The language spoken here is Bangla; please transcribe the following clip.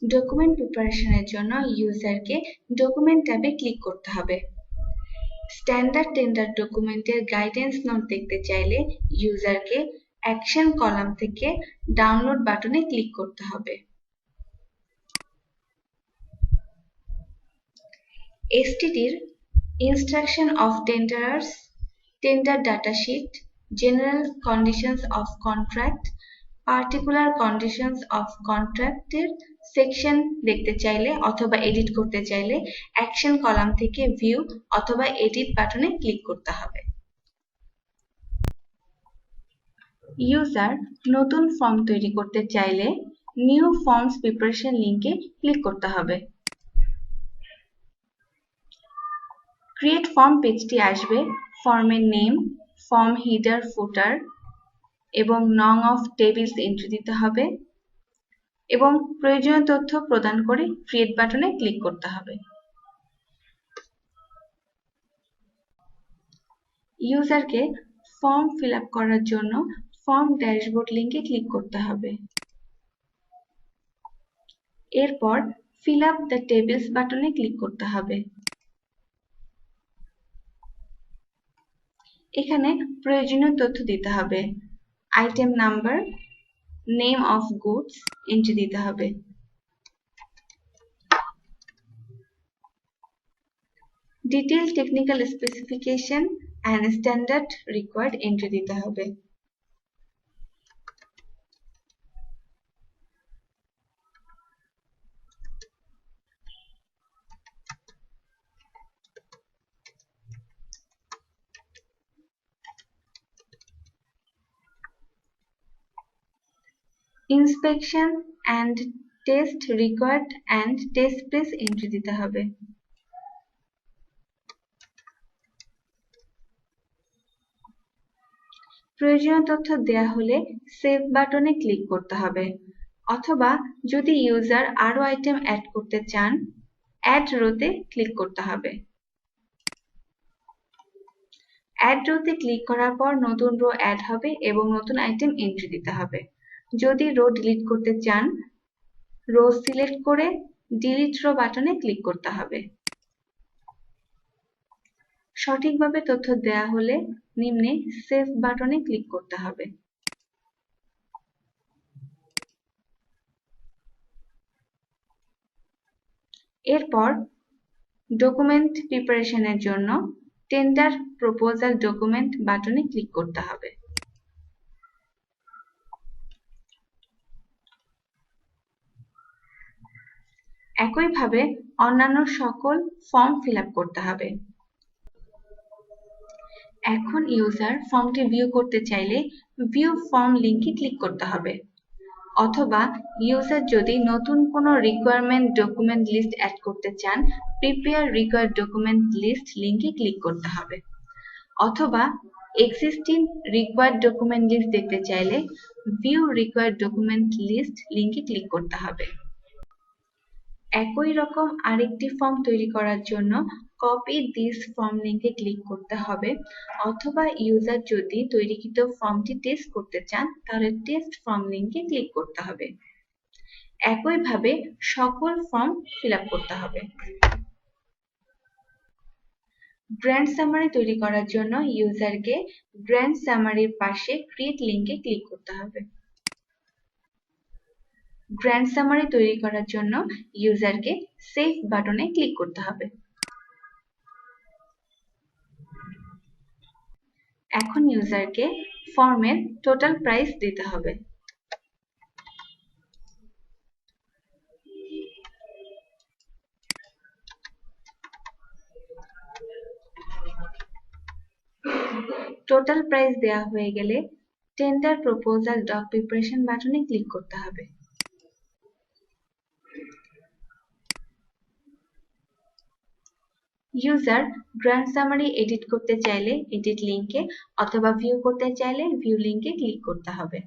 ডকুমেন্ট প্রিপারেশনের জন্য ইউজারকে ডকুমেন্ট ট্যাবে ক্লিক করতে হবে। স্ট্যান্ডার্ড টেন্ডার ডকুমেন্টের গাইডেন্স নোট দেখতে চাইলে ইউজারকে অ্যাকশন কলাম থেকে ডাউনলোড বাটনে ক্লিক করতে হবে। এসটিডির instruction of tenderers, tender datasheet, general conditions of contract, particular conditions of কন্ট্রাক্টের সেকশন দেখতে চাইলে অথবা এডিট করতে চাইলে অ্যাকশন কলাম থেকে ভিউ অথবা এডিট বাটনে ক্লিক করতে হবে। ইউজার নতুন ফর্ম তৈরি করতে চাইলে নিউ ফর্মস প্রিপারেশন লিংকে ক্লিক করতে হবে। ক্রিয়েট ফর্ম পেজটি আসবে। ফর্মের নেম, ফর্ম হেডার ফুটার এবং নং অফ টেবিলস এন্ট্রি দিতে হবে এবং প্রয়োজনীয় তথ্য প্রদান করে ক্রিয়েট বাটনে ক্লিক করতে হবে। ইউজারকে ফর্ম ফিল আপ করার জন্য ফর্ম ড্যাশবোর্ড লিংকে ক্লিক করতে হবে। এরপর ফিল আপ দ্য টেবিলস বাটনে ক্লিক করতে হবে। এখানে প্রয়োজনীয় তথ্য দিতে হবে। Item number, name of goods entry দিতে হবে। Detail technical specification and standard required entry দিতে হবে। Inspection and test required and test place entry দিতে হবে। প্রয়োজনীয় তথ্য দেয়া হলে সেভ বাটনে ক্লিক করতে হবে অথবা যদি ইউজার আরো আইটেম অ্যাড করতে চান অ্যাড রোতে ক্লিক করতে হবে। অ্যাড রোতে ক্লিক করার পর নতুন রো অ্যাড হবে এবং নতুন আইটেম এন্ট্রি দিতে হবে। যদি রো ডিলিট করতে চান রো সিলেক্ট করে ডিলিট রো বাটনে ক্লিক করতে হবে। সঠিকভাবে তথ্য দেয়া হলে নিম্নে সেভ বাটনে ক্লিক করতে হবে। এরপর ডকুমেন্ট প্রিপারেশনের জন্য টেন্ডার প্রপোজাল ডকুমেন্ট বাটনে ক্লিক করতে হবে। একইভাবে অন্যান্য সকল ফর্ম ফিল আপ করতে হবে। এখন ইউজার ফর্মটি ভিউ করতে চাইলে ভিউ ফর্ম লিংকে ক্লিক করতে হবে অথবা ইউজার যদি নতুন কোনো রিকোয়ারমেন্ট ডকুমেন্ট লিস্ট অ্যাড করতে চান প্রিপেয়ার রিকোয়ার্ড ডকুমেন্ট লিস্ট লিংকে ক্লিক করতে হবে অথবা এক্সিস্টিং রিকোয়ার্ড ডকুমেন্ট লিস্ট দেখতে চাইলে ভিউ রিকোয়ার্ড ডকুমেন্ট লিস্ট লিংকে ক্লিক করতে হবে। একই রকম আরেকটি ফর্ম তৈরি করার জন্য কপি দিস ফর্ম লিংকে ক্লিক করতে হবে অথবা ইউজার যদি তৈরিকৃত ফর্মটি টেস্ট করতে চান তাহলে টেস্ট ফর্ম লিংকে ক্লিক করতে হবে। একইভাবে সকল ফর্ম ফিল আপ করতে হবে। গ্র্যান্ড সামারি তৈরি করার জন্য ইউজারকে গ্র্যান্ড সামারির পাশে ক্রিয়েট লিংকে ক্লিক করতে হবে। গ্র্যান্ড সামারি তৈরি করার জন্য ইউজারকে সেভ বাটনে ক্লিক করতে হবে। এখন ইউজারকে ফর্মের টোটাল প্রাইস দিতে হবে। টোটাল প্রাইস দেয়া হয়ে গেলে টেন্ডার প্রপোজাল ডক প্রিপারেশন বাটনে ক্লিক করতে হবে। ইউজার গ্র্যান্ড সামারি এডিট করতে চাইলে এডিট লিংকে অথবা ভিউ করতে চাইলে ভিউ লিংকে ক্লিক করতে হবে।